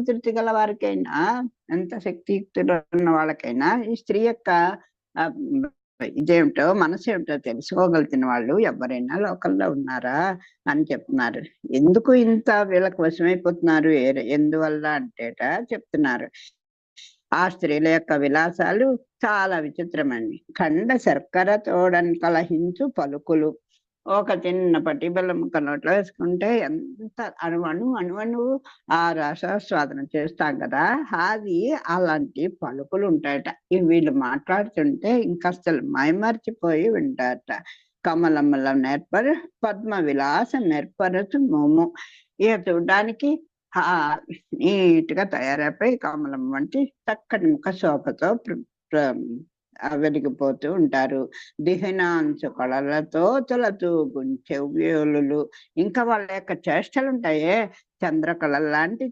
ధృతి గల వారికైనా, ఎంత శక్తియుక్తులు ఉన్న వాళ్ళకైనా ఈ స్త్రీ యొక్క ఆహ్, ఇదేమిటో మనసేమిటో తెలుసుకోగలిగిన వాళ్ళు ఎవరైనా లోకంలో ఉన్నారా అని చెప్తున్నారు. ఎందుకు ఇంత వీళ్ళకి వశమైపోతున్నారు? ఎందువల్ల అంటేట చెప్తున్నారు. ఆ స్త్రీల యొక్క విలాసాలు చాలా విచిత్రమండి. ఖండ శర్కర తోడని కలహించు పలుకులు. ఒక చిన్న పట్టి బెల్లం ముక్క నోట్లో వేసుకుంటే ఎంత అణువణువు ఆ రసాస్వాదన చేస్తాం కదా! అది అలాంటి పలుకులుంటాయట. ఇవి వీళ్ళు మాట్లాడుతుంటే ఇంకసలు మైమరిచిపోయి వింటారట. కమలముల నెర్పరు పద్మ విలాసం నెర్పరచు మోము. ఇక చూడ్డానికి నీట్‌గా తయారైపోయి కమలం వంటి చక్కని ముఖ శోభతో ప్ర ప్ర వెలిగిపోతూ ఉంటారు. దిహనాంచు కళలతో తులతూగుంచెవ్వేలులు. ఇంకా వాళ్ళ యొక్క చేష్టలుంటాయే చంద్రకళల్లాంటి